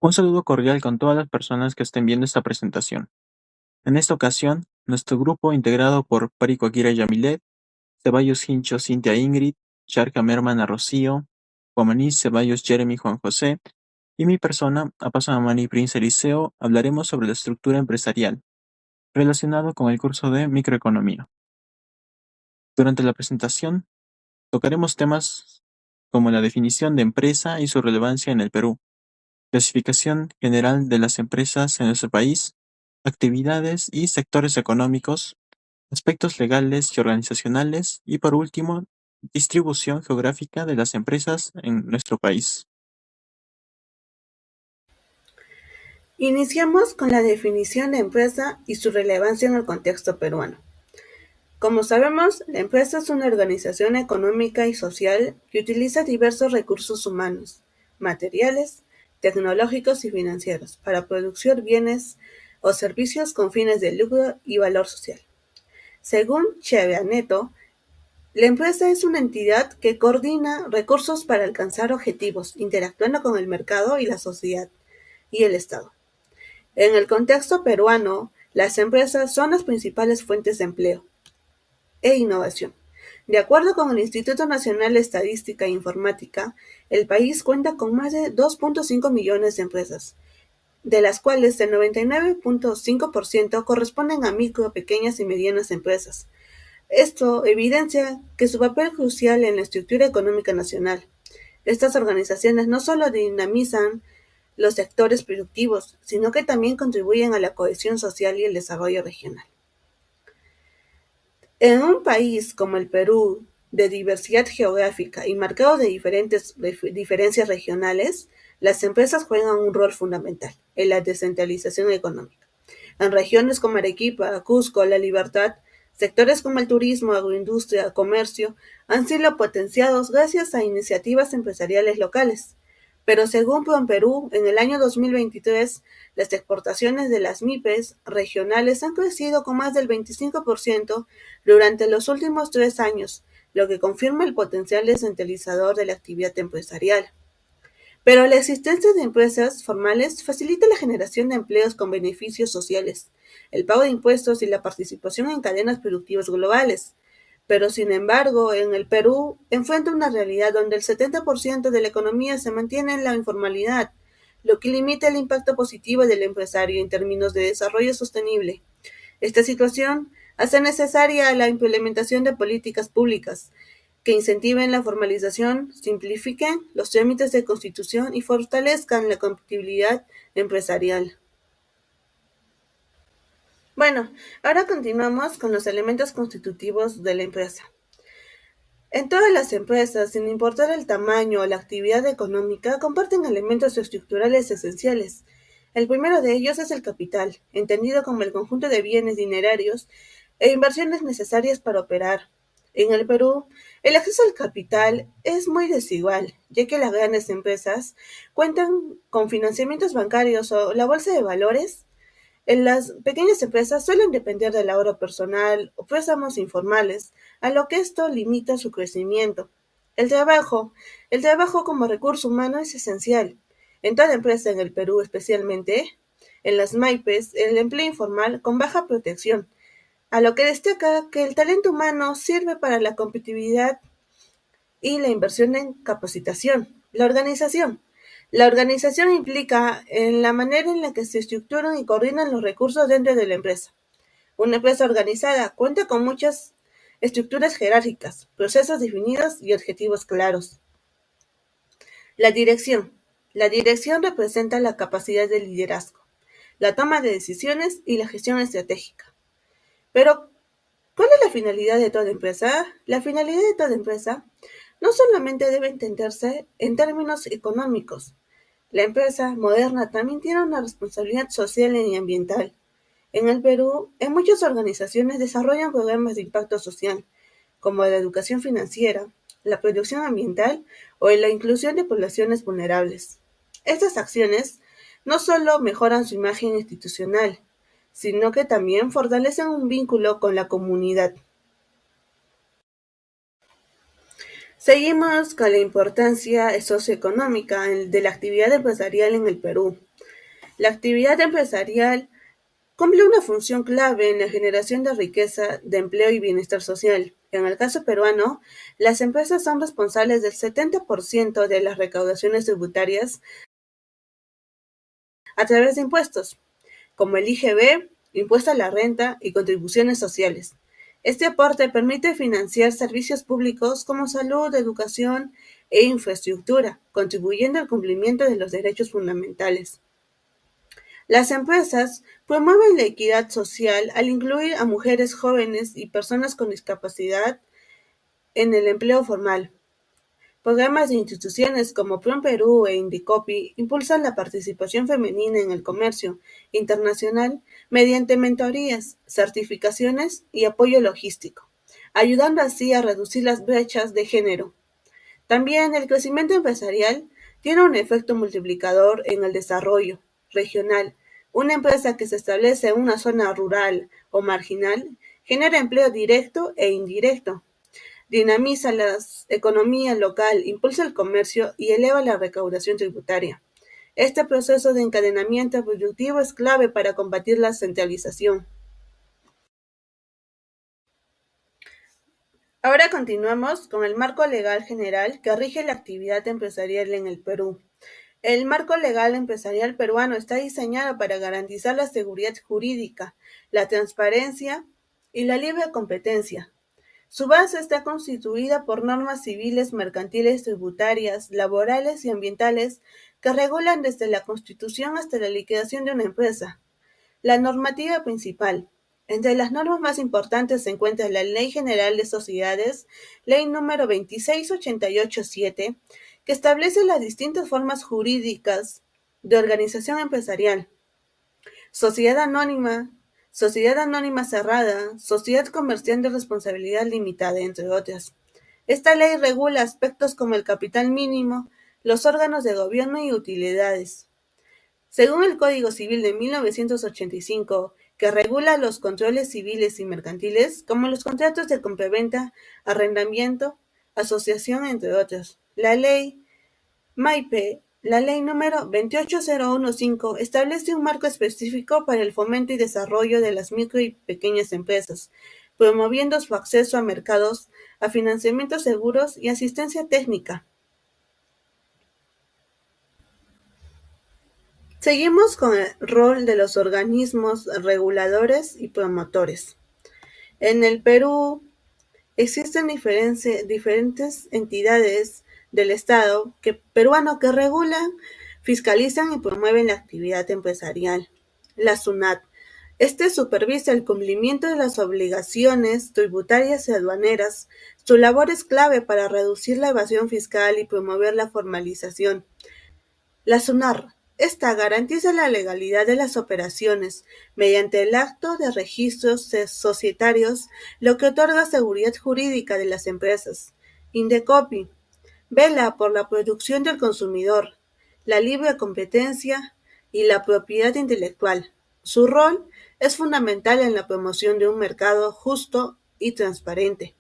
Un saludo cordial con todas las personas que estén viendo esta presentación. En esta ocasión, nuestro grupo, integrado por Perico Akira Yamilet, Ceballos Hincho Cintia Ingrid, Charca Merman Rocío, Guamaní Ceballos Jeremy Juan José, y mi persona, Apasamani Prince Eliseo, hablaremos sobre la estructura empresarial, relacionado con el curso de microeconomía. Durante la presentación, tocaremos temas como la definición de empresa y su relevancia en el Perú, clasificación general de las empresas en nuestro país, actividades y sectores económicos, aspectos legales y organizacionales y por último, distribución geográfica de las empresas en nuestro país. Iniciamos con la definición de empresa y su relevancia en el contexto peruano. Como sabemos, la empresa es una organización económica y social que utiliza diversos recursos humanos, materiales, tecnológicos y financieros para producir bienes o servicios con fines de lucro y valor social. Según Cheveaneto, la empresa es una entidad que coordina recursos para alcanzar objetivos, interactuando con el mercado y la sociedad y el Estado. En el contexto peruano, las empresas son las principales fuentes de empleo e innovación. De acuerdo con el Instituto Nacional de Estadística e Informática, el país cuenta con más de 2.5 millones de empresas, de las cuales el 99.5% corresponden a micro, pequeñas y medianas empresas. Esto evidencia que su papel es crucial en la estructura económica nacional. Estas organizaciones no solo dinamizan los sectores productivos, sino que también contribuyen a la cohesión social y el desarrollo regional. En un país como el Perú, de diversidad geográfica y marcado de diferencias regionales, las empresas juegan un rol fundamental en la descentralización económica. En regiones como Arequipa, Cusco, La Libertad, sectores como el turismo, agroindustria, comercio han sido potenciados gracias a iniciativas empresariales locales. Pero según PROMPERÚ, en el año 2023, las exportaciones de las MIPES regionales han crecido con más del 25% durante los últimos 3 años, lo que confirma el potencial descentralizador de la actividad empresarial. Pero la existencia de empresas formales facilita la generación de empleos con beneficios sociales, el pago de impuestos y la participación en cadenas productivas globales. Pero sin embargo, en el Perú enfrenta una realidad donde el 70% de la economía se mantiene en la informalidad, lo que limita el impacto positivo del empresario en términos de desarrollo sostenible. Esta situación hace necesaria la implementación de políticas públicas que incentiven la formalización, simplifiquen los trámites de constitución y fortalezcan la competitividad empresarial. Bueno, ahora continuamos con los elementos constitutivos de la empresa. En todas las empresas, sin importar el tamaño o la actividad económica, comparten elementos estructurales esenciales. El primero de ellos es el capital, entendido como el conjunto de bienes dinerarios e inversiones necesarias para operar. En el Perú, el acceso al capital es muy desigual, ya que las grandes empresas cuentan con financiamientos bancarios o la bolsa de valores. En las pequeñas empresas suelen depender del ahorro personal o préstamos informales, a lo que esto limita su crecimiento. El trabajo. El trabajo como recurso humano es esencial. En toda empresa en el Perú especialmente, en las MAIPES, el empleo informal con baja protección, a lo que destaca que el talento humano sirve para la competitividad y la inversión en capacitación. La organización. La organización implica en la manera en la que se estructuran y coordinan los recursos dentro de la empresa. Una empresa organizada cuenta con muchas estructuras jerárquicas, procesos definidos y objetivos claros. La dirección. La dirección representa la capacidad de liderazgo, la toma de decisiones y la gestión estratégica. Pero, ¿cuál es la finalidad de toda empresa? La finalidad de toda empresa no solamente debe entenderse en términos económicos. La empresa moderna también tiene una responsabilidad social y ambiental. En el Perú, en muchas organizaciones desarrollan programas de impacto social, como la educación financiera, la producción ambiental o la inclusión de poblaciones vulnerables. Estas acciones no solo mejoran su imagen institucional, sino que también fortalecen un vínculo con la comunidad. Seguimos con la importancia socioeconómica de la actividad empresarial en el Perú. La actividad empresarial cumple una función clave en la generación de riqueza, de empleo y bienestar social. En el caso peruano, las empresas son responsables del 70% de las recaudaciones tributarias a través de impuestos, como el IGB, impuesto a la renta y contribuciones sociales. Este aporte permite financiar servicios públicos como salud, educación e infraestructura, contribuyendo al cumplimiento de los derechos fundamentales. Las empresas promueven la equidad social al incluir a mujeres jóvenes y personas con discapacidad en el empleo formal. Programas de instituciones como PROMPerú e Indicopy impulsan la participación femenina en el comercio internacional mediante mentorías, certificaciones y apoyo logístico, ayudando así a reducir las brechas de género. También el crecimiento empresarial tiene un efecto multiplicador en el desarrollo regional. Una empresa que se establece en una zona rural o marginal genera empleo directo e indirecto, dinamiza la economía local, impulsa el comercio y eleva la recaudación tributaria. Este proceso de encadenamiento productivo es clave para combatir la centralización. Ahora continuamos con el marco legal general que rige la actividad empresarial en el Perú. El marco legal empresarial peruano está diseñado para garantizar la seguridad jurídica, la transparencia y la libre competencia. Su base está constituida por normas civiles, mercantiles, tributarias, laborales y ambientales que regulan desde la constitución hasta la liquidación de una empresa. La normativa principal. Entre las normas más importantes se encuentra la Ley General de Sociedades, Ley número 26887, que establece las distintas formas jurídicas de organización empresarial: sociedad anónima, sociedad anónima cerrada, sociedad comercial de responsabilidad limitada, entre otras. Esta ley regula aspectos como el capital mínimo, los órganos de gobierno y utilidades. Según el Código Civil de 1985, que regula los controles civiles y mercantiles, como los contratos de compraventa, arrendamiento, asociación, entre otros. La ley MAIPE, la ley número 28015, establece un marco específico para el fomento y desarrollo de las micro y pequeñas empresas, promoviendo su acceso a mercados, a financiamientos seguros y asistencia técnica. Seguimos con el rol de los organismos reguladores y promotores. En el Perú existen diferentes entidades del Estado peruano que regulan, fiscalizan y promueven la actividad empresarial. La SUNAT. Este supervisa el cumplimiento de las obligaciones tributarias y aduaneras. Su labor es clave para reducir la evasión fiscal y promover la formalización. La SUNAR. Esta garantiza la legalidad de las operaciones mediante el acto de registros societarios, lo que otorga seguridad jurídica de las empresas. Indecopi. Vela por la producción del consumidor, la libre competencia y la propiedad intelectual. Su rol es fundamental en la promoción de un mercado justo y transparente.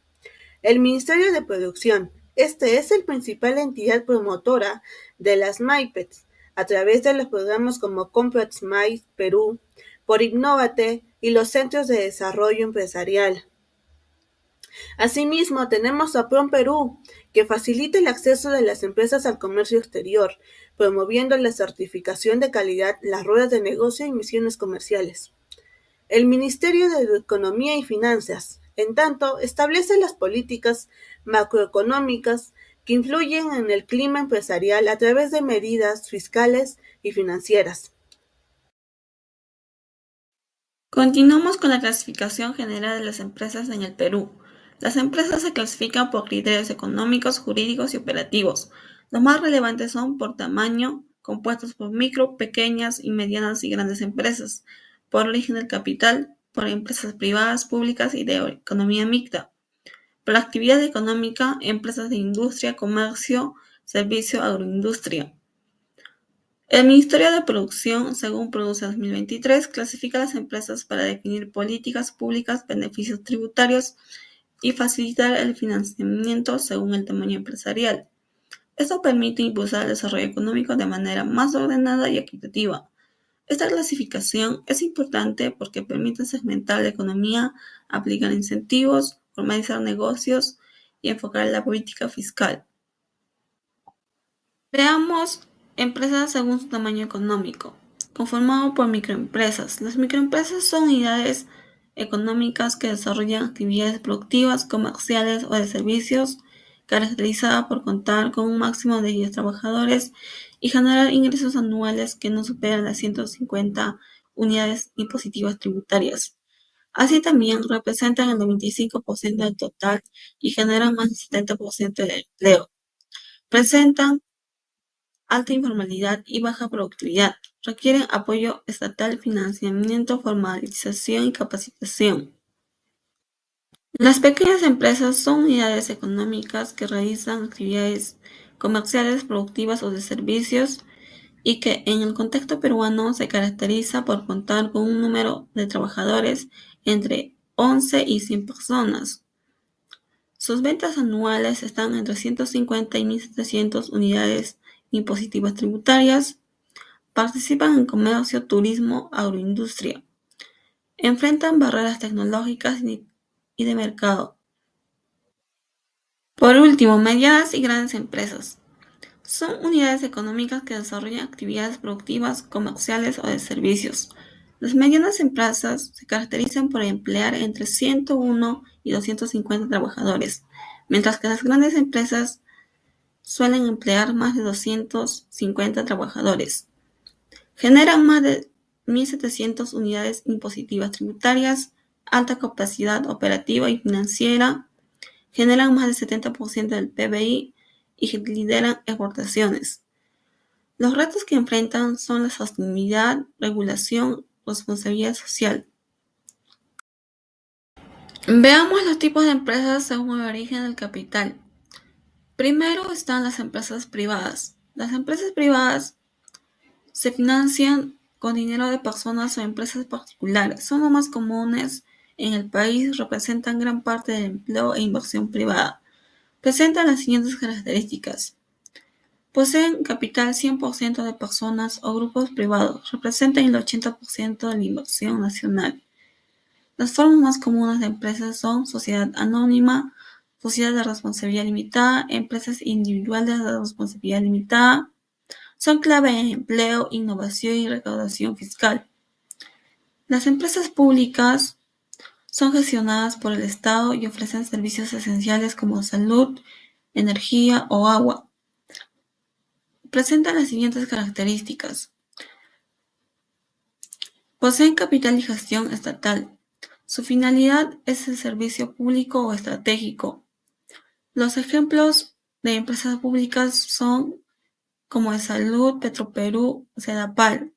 El Ministerio de Producción. Este es la principal entidad promotora de las MAIPES, a través de los programas como ComProExMAI Perú, por Innovate y los Centros de Desarrollo Empresarial. Asimismo, tenemos a PROMPerú, que facilita el acceso de las empresas al comercio exterior, promoviendo la certificación de calidad, las ruedas de negocio y misiones comerciales. El Ministerio de Economía y Finanzas, en tanto, establece las políticas macroeconómicas que influyen en el clima empresarial a través de medidas fiscales y financieras. Continuamos con la clasificación general de las empresas en el Perú. Las empresas se clasifican por criterios económicos, jurídicos y operativos. Los más relevantes son por tamaño, compuestos por micro, pequeñas y medianas y grandes empresas, por origen del capital, por empresas privadas, públicas y de economía mixta, por la actividad económica, empresas de industria, comercio, servicio, agroindustria. El Ministerio de Producción, según Produce 2023, clasifica las empresas para definir políticas públicas, beneficios tributarios, y facilitar el financiamiento según el tamaño empresarial. Esto permite impulsar el desarrollo económico de manera más ordenada y equitativa. Esta clasificación es importante porque permite segmentar la economía, aplicar incentivos, formalizar negocios y enfocar la política fiscal. Veamos empresas según su tamaño económico, conformado por microempresas. Las microempresas son unidades económicas que desarrollan actividades productivas, comerciales o de servicios, caracterizadas por contar con un máximo de 10 trabajadores y generar ingresos anuales que no superan las 150 unidades impositivas tributarias. Así también representan el 95% del total y generan más del 70% del empleo. Presentan alta informalidad y baja productividad. Requieren apoyo estatal, financiamiento, formalización y capacitación. Las pequeñas empresas son unidades económicas que realizan actividades comerciales, productivas o de servicios y que en el contexto peruano se caracteriza por contar con un número de trabajadores entre 11 y 100 personas. Sus ventas anuales están entre 150 y 1.700 unidades impositivas tributarias. Participan en comercio, turismo, agroindustria. Enfrentan barreras tecnológicas y de mercado. Por último, medianas y grandes empresas. Son unidades económicas que desarrollan actividades productivas, comerciales o de servicios. Las medianas empresas se caracterizan por emplear entre 101 y 250 trabajadores, mientras que las grandes empresas suelen emplear más de 250 trabajadores. Generan más de 1.700 unidades impositivas tributarias, alta capacidad operativa y financiera, generan más del 70% del PBI y lideran exportaciones. Los retos que enfrentan son la sostenibilidad, regulación, responsabilidad social. Veamos los tipos de empresas según el origen del capital. Primero están las empresas privadas. Las empresas privadas se financian con dinero de personas o empresas particulares. Son los más comunes en el país, representan gran parte del empleo e inversión privada. Presentan las siguientes características. Poseen capital 100% de personas o grupos privados. Representan el 80% de la inversión nacional. Las formas más comunes de empresas son sociedad anónima, sociedad de responsabilidad limitada, empresas individuales de responsabilidad limitada. Son clave en empleo, innovación y recaudación fiscal. Las empresas públicas son gestionadas por el Estado y ofrecen servicios esenciales como salud, energía o agua. Presentan las siguientes características. Poseen capital y gestión estatal. Su finalidad es el servicio público o estratégico. Los ejemplos de empresas públicas son como de Salud, Petroperú, Sedapal.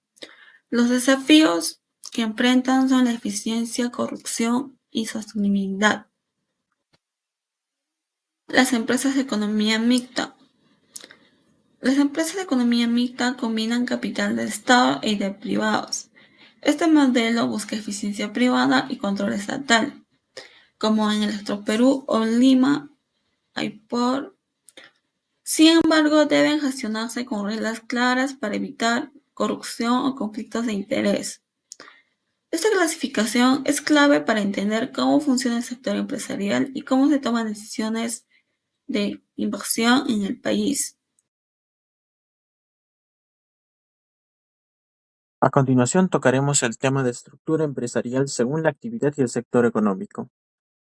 Los desafíos que enfrentan son la eficiencia, corrupción y sostenibilidad. Las empresas de economía mixta. Las empresas de economía mixta combinan capital del Estado y de privados. Este modelo busca eficiencia privada y control estatal, como en Electroperú o Lima, Aipor. Sin embargo, deben gestionarse con reglas claras para evitar corrupción o conflictos de interés. Esta clasificación es clave para entender cómo funciona el sector empresarial y cómo se toman decisiones de inversión en el país. A continuación tocaremos el tema de estructura empresarial según la actividad y el sector económico.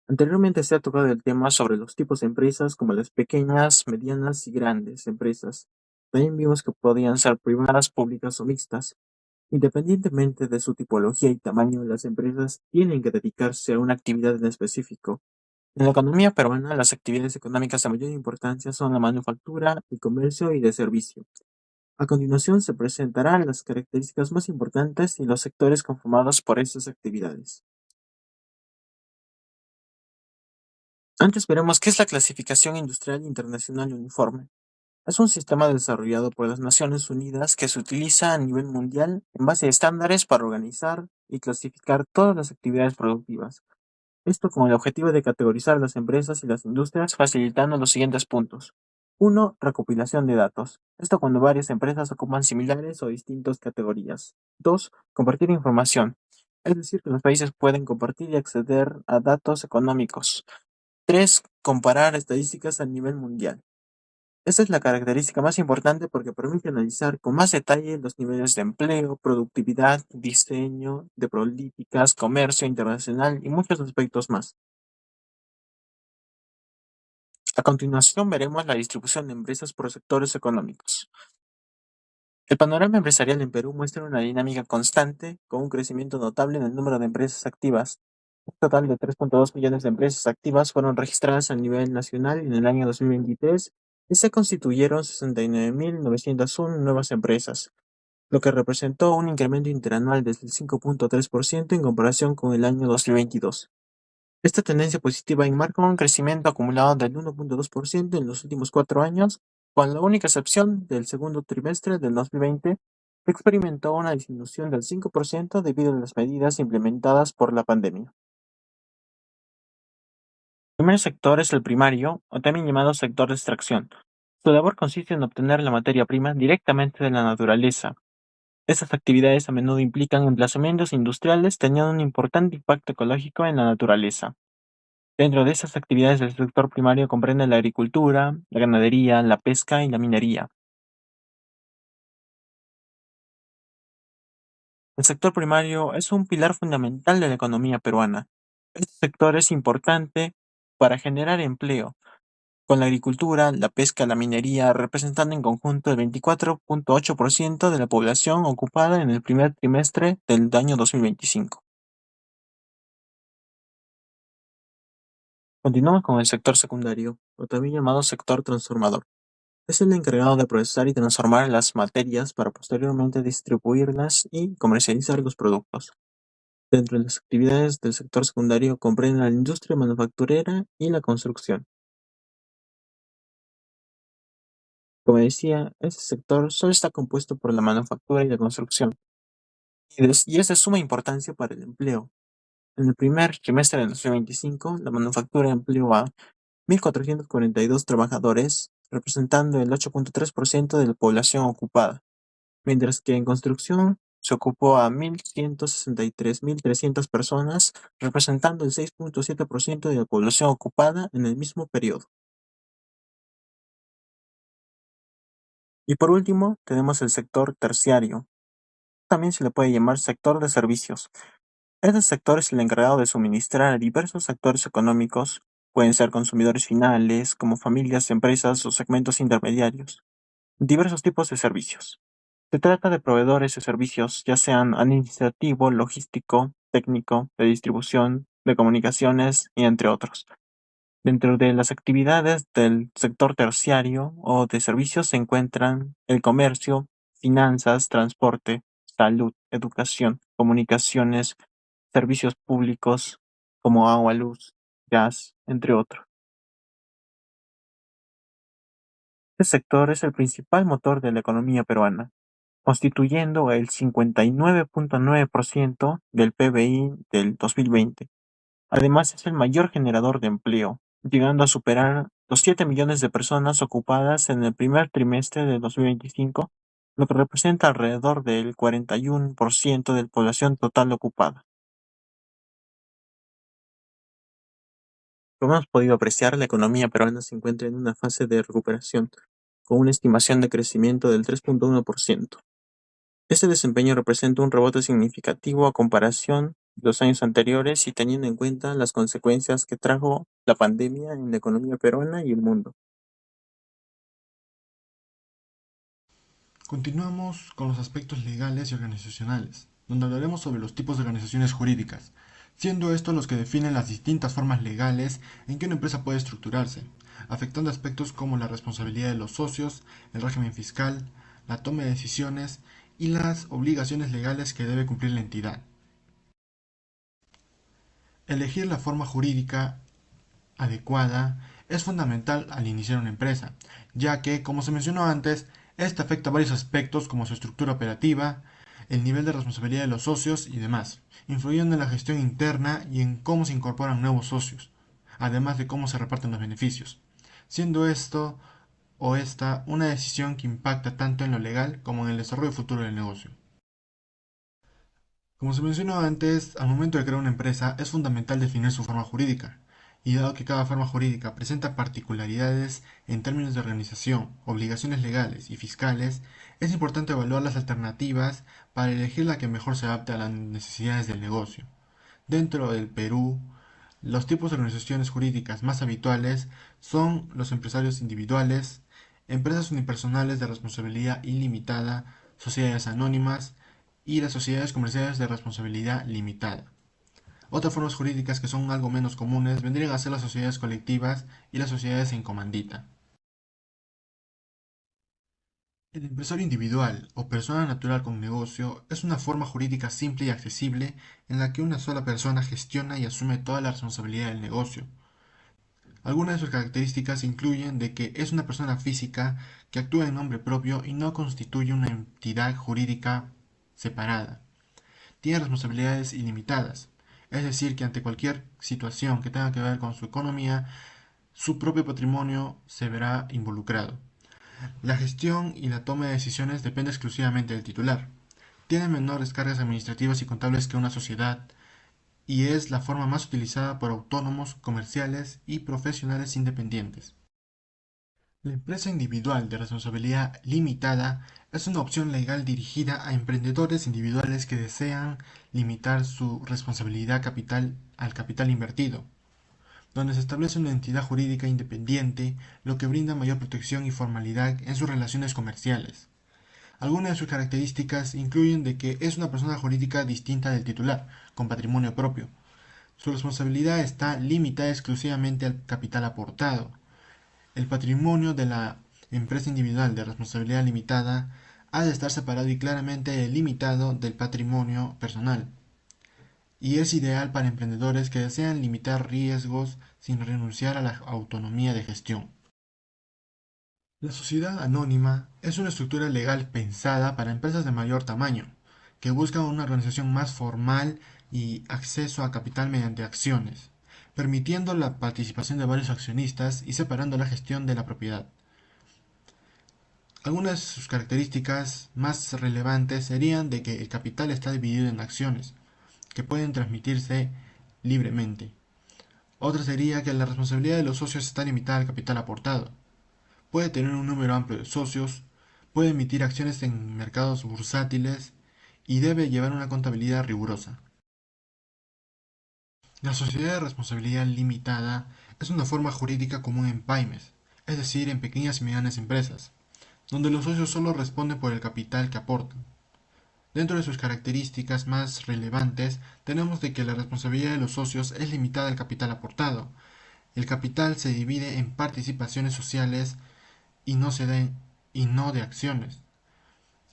Anteriormente se ha tocado el tema sobre los tipos de empresas como las pequeñas, medianas y grandes empresas. También vimos que podían ser privadas, públicas o mixtas. Independientemente de su tipología y tamaño, las empresas tienen que dedicarse a una actividad en específico. En la economía peruana, las actividades económicas de mayor importancia son la manufactura, el comercio y de servicio. A continuación se presentarán las características más importantes y los sectores conformados por estas actividades. Antes veremos qué es la Clasificación Industrial Internacional Uniforme. Es un sistema desarrollado por las Naciones Unidas que se utiliza a nivel mundial en base a estándares para organizar y clasificar todas las actividades productivas. Esto con el objetivo de categorizar las empresas y las industrias facilitando los siguientes puntos. Uno, recopilación de datos. Esto cuando varias empresas ocupan similares o distintas categorías. 2, compartir información. Es decir, que los países pueden compartir y acceder a datos económicos. 3, comparar estadísticas a nivel mundial. Esta es la característica más importante porque permite analizar con más detalle los niveles de empleo, productividad, diseño de políticas, comercio internacional y muchos aspectos más. A continuación veremos la distribución de empresas por sectores económicos. El panorama empresarial en Perú muestra una dinámica constante, con un crecimiento notable en el número de empresas activas. Un total de 3.2 millones de empresas activas fueron registradas a nivel nacional en el año 2023 y se constituyeron 69.901 nuevas empresas, lo que representó un incremento interanual del 5.3% en comparación con el año 2022. Esta tendencia positiva enmarca un crecimiento acumulado del 1.2% en los últimos 4 años, con la única excepción del segundo trimestre del 2020, que experimentó una disminución del 5% debido a las medidas implementadas por la pandemia. El primer sector es el primario, o también llamado sector de extracción. Su labor consiste en obtener la materia prima directamente de la naturaleza. Estas actividades a menudo implican emplazamientos industriales teniendo un importante impacto ecológico en la naturaleza. Dentro de estas actividades el sector primario comprende la agricultura, la ganadería, la pesca y la minería. El sector primario es un pilar fundamental de la economía peruana. Este sector es importante para generar empleo, con la agricultura, la pesca, la minería representando en conjunto el 24.8% de la población ocupada en el primer trimestre del año 2025. Continuamos con el sector secundario, o también llamado sector transformador. Es el encargado de procesar y transformar las materias para posteriormente distribuirlas y comercializar los productos. Dentro de las actividades del sector secundario comprenden la industria manufacturera y la construcción. Como decía, este sector solo está compuesto por la manufactura y la construcción, y es de suma importancia para el empleo. En el primer trimestre de 2025, la manufactura empleó a 1.442 trabajadores, representando el 8.3% de la población ocupada, mientras que en construcción se ocupó a 163.300 personas, representando el 6.7% de la población ocupada en el mismo periodo. Y por último, tenemos el sector terciario. También se le puede llamar sector de servicios. Este sector es el encargado de suministrar a diversos actores económicos, pueden ser consumidores finales, como familias, empresas o segmentos intermediarios, diversos tipos de servicios. Se trata de proveedores de servicios, ya sean administrativo, logístico, técnico, de distribución, de comunicaciones y entre otros. Dentro de las actividades del sector terciario o de servicios se encuentran el comercio, finanzas, transporte, salud, educación, comunicaciones, servicios públicos como agua, luz, gas, entre otros. Este sector es el principal motor de la economía peruana, constituyendo el 59.9% del PBI del 2020. Además, es el mayor generador de empleo, llegando a superar los 7 millones de personas ocupadas en el primer trimestre de 2025, lo que representa alrededor del 41% de la población total ocupada. Como hemos podido apreciar, la economía peruana se encuentra en una fase de recuperación, con una estimación de crecimiento del 3.1%. Este desempeño representa un rebote significativo a comparación de los años anteriores y teniendo en cuenta las consecuencias que trajo la pandemia en la economía peruana y el mundo. Continuamos con los aspectos legales y organizacionales, donde hablaremos sobre los tipos de organizaciones jurídicas, siendo estos los que definen las distintas formas legales en que una empresa puede estructurarse, afectando aspectos como la responsabilidad de los socios, el régimen fiscal, la toma de decisiones y las obligaciones legales que debe cumplir la entidad. Elegir la forma jurídica adecuada es fundamental al iniciar una empresa, ya que, como se mencionó antes, esta afecta varios aspectos como su estructura operativa, el nivel de responsabilidad de los socios y demás, influyendo en la gestión interna y en cómo se incorporan nuevos socios, además de cómo se reparten los beneficios, siendo esto o esta una decisión que impacta tanto en lo legal como en el desarrollo futuro del negocio. Como se mencionó antes, al momento de crear una empresa es fundamental definir su forma jurídica, y dado que cada forma jurídica presenta particularidades en términos de organización, obligaciones legales y fiscales, es importante evaluar las alternativas para elegir la que mejor se adapte a las necesidades del negocio. Dentro del Perú, los tipos de organizaciones jurídicas más habituales son los empresarios individuales, empresas unipersonales de responsabilidad ilimitada, sociedades anónimas y las sociedades comerciales de responsabilidad limitada. Otras formas jurídicas que son algo menos comunes vendrían a ser las sociedades colectivas y las sociedades en comandita. El empresario individual o persona natural con negocio es una forma jurídica simple y accesible en la que una sola persona gestiona y asume toda la responsabilidad del negocio. Algunas de sus características incluyen de que es una persona física que actúa en nombre propio y no constituye una entidad jurídica separada. Tiene responsabilidades ilimitadas, es decir, que ante cualquier situación que tenga que ver con su economía, su propio patrimonio se verá involucrado. La gestión y la toma de decisiones depende exclusivamente del titular. Tiene menores cargas administrativas y contables que una sociedad y es la forma más utilizada por autónomos, comerciales y profesionales independientes. La empresa individual de responsabilidad limitada es una opción legal dirigida a emprendedores individuales que desean limitar su responsabilidad capital al capital invertido, donde se establece una entidad jurídica independiente, lo que brinda mayor protección y formalidad en sus relaciones comerciales. Algunas de sus características incluyen de que es una persona jurídica distinta del titular, con patrimonio propio. Su responsabilidad está limitada exclusivamente al capital aportado. El patrimonio de la empresa individual de responsabilidad limitada ha de estar separado y claramente delimitado del patrimonio personal, y es ideal para emprendedores que desean limitar riesgos sin renunciar a la autonomía de gestión. La sociedad anónima es una estructura legal pensada para empresas de mayor tamaño, que buscan una organización más formal y acceso a capital mediante acciones, permitiendo la participación de varios accionistas y separando la gestión de la propiedad. Algunas de sus características más relevantes serían de que el capital está dividido en acciones, que pueden transmitirse libremente. Otra sería que la responsabilidad de los socios está limitada al capital aportado. Puede tener un número amplio de socios, puede emitir acciones en mercados bursátiles y debe llevar una contabilidad rigurosa. La sociedad de responsabilidad limitada es una forma jurídica común en pymes, es decir, en pequeñas y medianas empresas, donde los socios solo responden por el capital que aportan. Dentro de sus características más relevantes tenemos de que la responsabilidad de los socios es limitada al capital aportado. El capital se divide en participaciones sociales y no de acciones.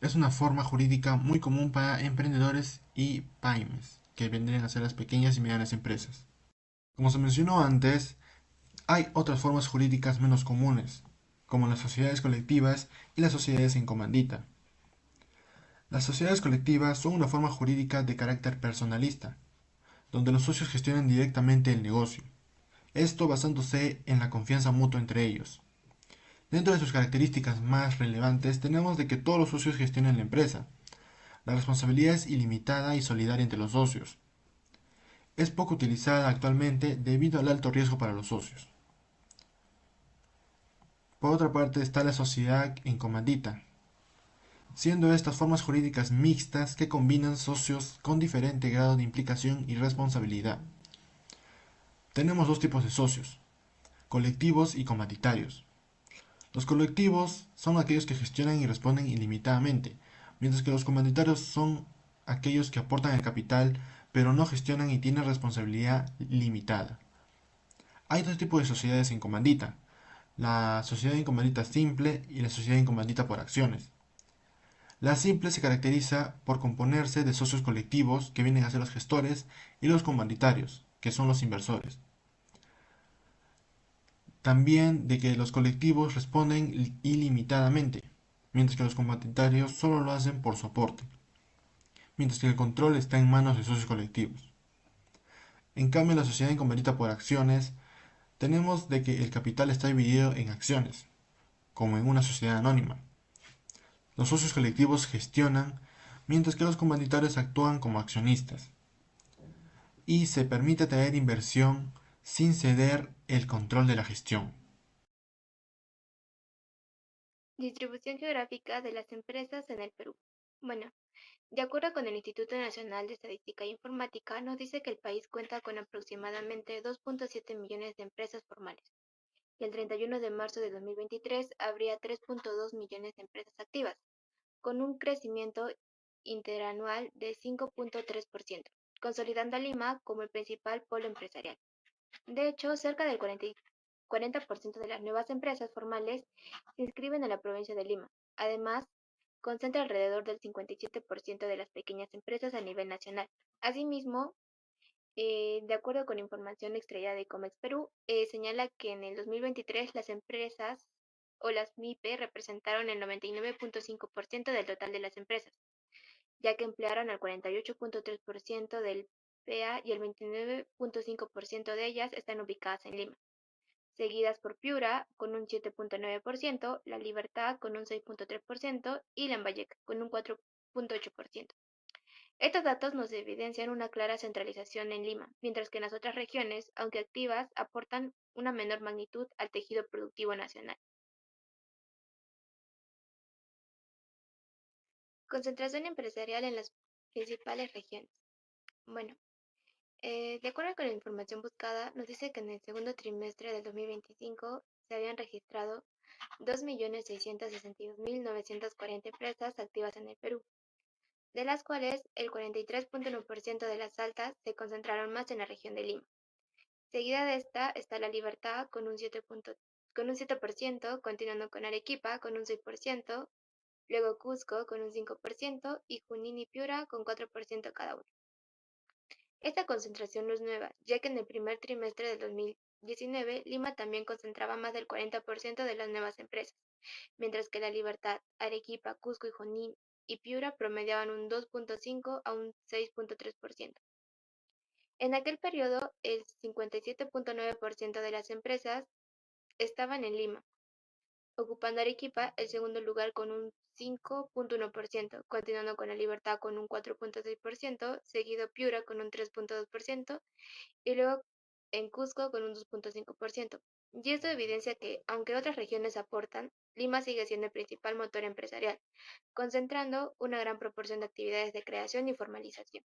Es una forma jurídica muy común para emprendedores y pymes, que vendrían a ser las pequeñas y medianas empresas. Como se mencionó antes, hay otras formas jurídicas menos comunes, como las sociedades colectivas y las sociedades en comandita. Las sociedades colectivas son una forma jurídica de carácter personalista, donde los socios gestionan directamente el negocio, esto basándose en la confianza mutua entre ellos. Dentro de sus características más relevantes tenemos de que todos los socios gestionan la empresa. La responsabilidad es ilimitada y solidaria entre los socios. Es poco utilizada actualmente debido al alto riesgo para los socios. Por otra parte está la sociedad en comandita, siendo estas formas jurídicas mixtas que combinan socios con diferente grado de implicación y responsabilidad. Tenemos dos tipos de socios, colectivos y comanditarios. Los colectivos son aquellos que gestionan y responden ilimitadamente, mientras que los comanditarios son aquellos que aportan el capital pero no gestionan y tienen responsabilidad limitada. Hay dos tipos de sociedades en comandita, la sociedad en comandita simple y la sociedad en comandita por acciones. La simple se caracteriza por componerse de socios colectivos, que vienen a ser los gestores, y los comanditarios, que son los inversores. También de que los colectivos responden ilimitadamente, mientras que los comanditarios solo lo hacen por su aporte. mientras que el control está en manos de socios colectivos. En cambio, en la sociedad inconvertida por acciones, tenemos de que el capital está dividido en acciones, como en una sociedad anónima. Los socios colectivos gestionan, mientras que los comandatarios actúan como accionistas, y se permite tener inversión sin ceder el control de la gestión. Distribución geográfica de las empresas en el Perú. Bueno, de acuerdo con el Instituto Nacional de Estadística e Informática, nos dice que el país cuenta con aproximadamente 2.7 millones de empresas formales, y el 31 de marzo de 2023 habría 3.2 millones de empresas activas, con un crecimiento interanual de 5.3%, consolidando a Lima como el principal polo empresarial. De hecho, cerca del 40% de las nuevas empresas formales se inscriben en la provincia de Lima. Además, concentra alrededor del 57% de las pequeñas empresas a nivel nacional. Asimismo, de acuerdo con información extraída de Comex Perú, señala que en el 2023 las empresas o las MIPE representaron el 99.5% del total de las empresas, ya que emplearon el 48.3% del PA y el 29.5% de ellas están ubicadas en Lima, seguidas por Piura con un 7.9%, La Libertad con un 6.3% y Lambayeque con un 4.8%. Estos datos nos evidencian una clara centralización en Lima, mientras que en las otras regiones, aunque activas, aportan una menor magnitud al tejido productivo nacional. Concentración empresarial en las principales regiones. Bueno, de acuerdo con la información buscada, nos dice que en el segundo trimestre del 2025 se habían registrado 2.662.940 empresas activas en el Perú, de las cuales el 43.1% de las altas se concentraron más en la región de Lima. Seguida de esta está La Libertad con un 7%, continuando con Arequipa con un 6%, luego Cusco con un 5% y Junín y Piura con 4% cada uno. Esta concentración no es nueva, ya que en el primer trimestre del 2019 Lima también concentraba más del 40% de las nuevas empresas, mientras que La Libertad, Arequipa, Cusco y Junín y Piura promediaban un 2.5 a un 6.3%. En aquel periodo, el 57.9% de las empresas estaban en Lima, ocupando Arequipa el segundo lugar con un 5.1%, continuando con La Libertad con un 4.6%, seguido Piura con un 3.2% y luego en Cusco con un 2.5%. Y esto evidencia que, aunque otras regiones aportan, Lima sigue siendo el principal motor empresarial, concentrando una gran proporción de actividades de creación y formalización.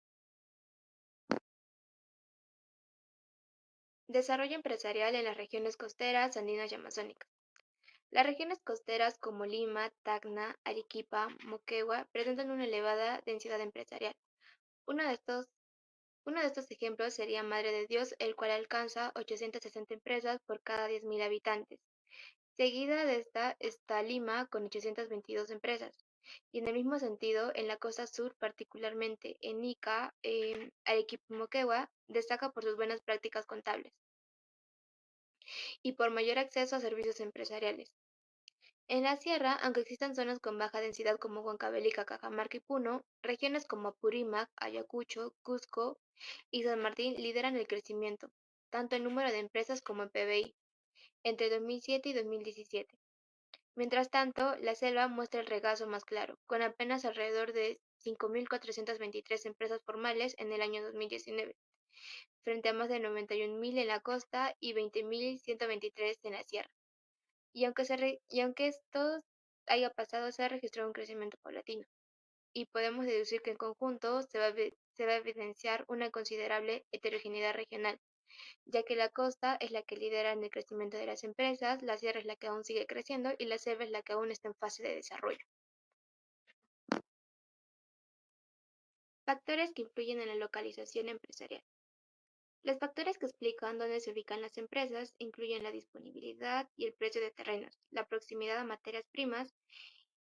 Desarrollo empresarial en las regiones costeras, andinas y amazónicas. Las regiones costeras como Lima, Tacna, Arequipa, Moquegua presentan una elevada densidad empresarial. Uno de estos ejemplos sería Madre de Dios, el cual alcanza 860 empresas por cada 10.000 habitantes. Seguida de esta está Lima con 822 empresas. Y en el mismo sentido, en la costa sur, particularmente en Ica, Arequipa y Moquegua, destaca por sus buenas prácticas contables y por mayor acceso a servicios empresariales. En la sierra, aunque existan zonas con baja densidad como Huancavelica, Cajamarca y Puno, regiones como Apurímac, Ayacucho, Cusco y San Martín lideran el crecimiento, tanto en número de empresas como en PBI, entre 2007 y 2017. Mientras tanto, la selva muestra el regazo más claro, con apenas alrededor de 5.423 empresas formales en el año 2019, frente a más de 91.000 en la costa y 20.123 en la sierra. Y aunque esto haya pasado, se ha registrado un crecimiento paulatino, y podemos deducir que en conjunto se va a evidenciar una considerable heterogeneidad regional, ya que la costa es la que lidera en el crecimiento de las empresas, la sierra es la que aún sigue creciendo y la selva es la que aún está en fase de desarrollo. Factores que influyen en la localización empresarial. Los factores que explican dónde se ubican las empresas incluyen la disponibilidad y el precio de terrenos, la proximidad a materias primas,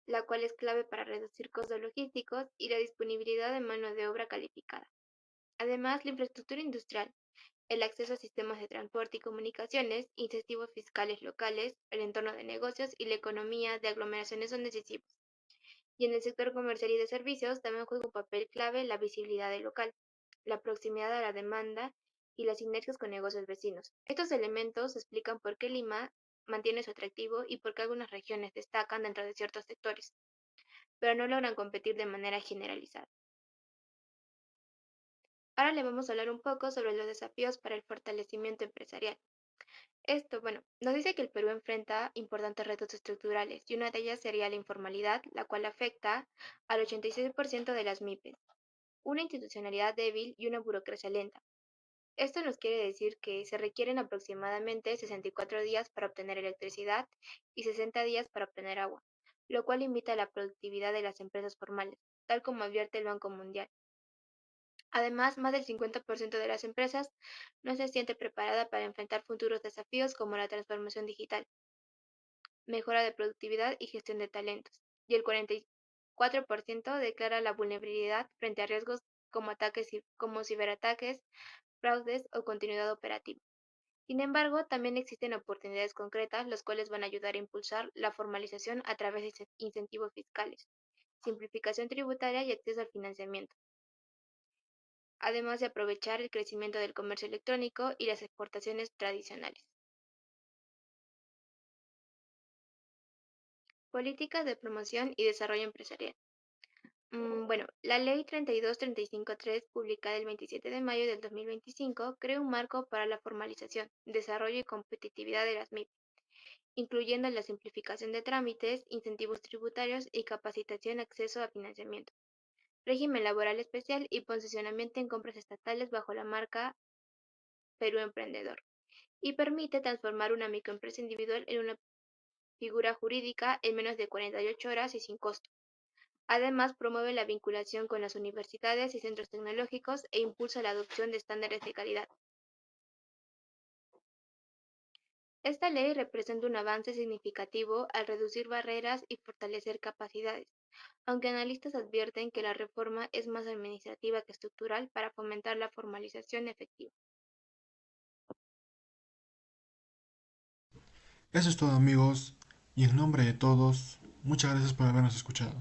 la cual es clave para reducir costos logísticos, y la disponibilidad de mano de obra calificada. Además, la infraestructura industrial, el acceso a sistemas de transporte y comunicaciones, incentivos fiscales locales, el entorno de negocios y la economía de aglomeraciones son decisivos. Y en el sector comercial y de servicios también juega un papel clave la visibilidad del local, la proximidad a la demanda y las sinergias con negocios vecinos. Estos elementos explican por qué Lima mantiene su atractivo y por qué algunas regiones destacan dentro de ciertos sectores, pero no logran competir de manera generalizada. Ahora le vamos a hablar un poco sobre los desafíos para el fortalecimiento empresarial. Bueno, nos dice que el Perú enfrenta importantes retos estructurales y una de ellas sería la informalidad, la cual afecta al 86% de las MIPES, una institucionalidad débil y una burocracia lenta. Esto nos quiere decir que se requieren aproximadamente 64 días para obtener electricidad y 60 días para obtener agua, lo cual limita la productividad de las empresas formales, tal como advierte el Banco Mundial. Además, más del 50% de las empresas no se siente preparada para enfrentar futuros desafíos como la transformación digital, mejora de productividad y gestión de talentos, y el 44% declara la vulnerabilidad frente a riesgos como ciberataques, fraudes o continuidad operativa. Sin embargo, también existen oportunidades concretas, las cuales van a ayudar a impulsar la formalización a través de incentivos fiscales, simplificación tributaria y acceso al financiamiento, además de aprovechar el crecimiento del comercio electrónico y las exportaciones tradicionales. Políticas de promoción y desarrollo empresarial. Bueno, la Ley 3235-3, publicada el 27 de mayo del 2025, crea un marco para la formalización, desarrollo y competitividad de las MIP, incluyendo la simplificación de trámites, incentivos tributarios y capacitación acceso a financiamiento, régimen laboral especial y posicionamiento en compras estatales bajo la marca Perú Emprendedor, y permite transformar una microempresa individual en una figura jurídica en menos de 48 horas y sin costo. Además, promueve la vinculación con las universidades y centros tecnológicos e impulsa la adopción de estándares de calidad. Esta ley representa un avance significativo al reducir barreras y fortalecer capacidades, aunque analistas advierten que la reforma es más administrativa que estructural para fomentar la formalización efectiva. Eso es todo amigos, y en nombre de todos, muchas gracias por habernos escuchado.